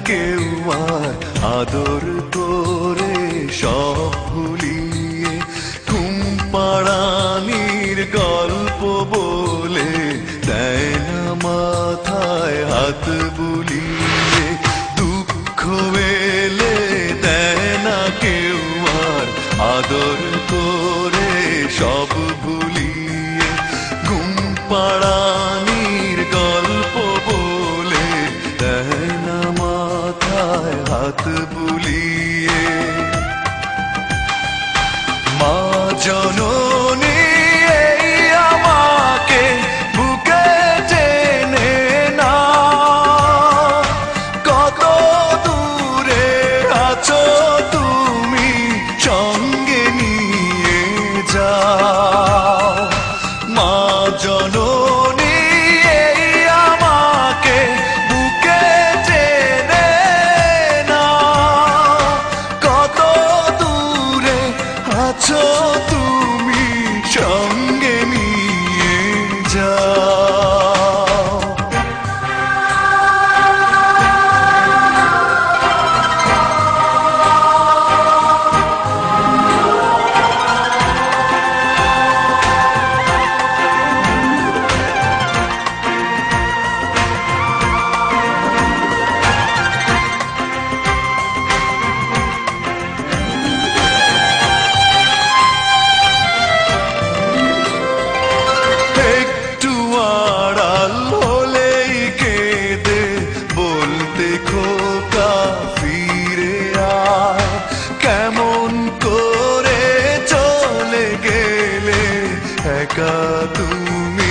কেউ আর আদর করে সব ভুলিয়ে ঘুম পাড়ানির গল্প বলে দেয় না মাথায় হাত বুলিয়ে দুঃখ এলে দেয় না কেউ আর আদর করে সব ভুলিয়ে ঘুম পাড়ানির গল্প বলে দেয় না মাথায় হাত বুলিয়ে মা জননী এই আমাকে বুকে টেনে না কত দূরে আছো তুমি সঙ্গে নিয়ে যাও মা জননী এই আমাকে বুকে টেনে না কত দূরে আছো তুমি সঙ্গে নিয়ে যাও একটু আড়াল হলেই কেঁদে বলতে খোকা ফিরে আয় কেমন করে চলে গেলে একা তুমি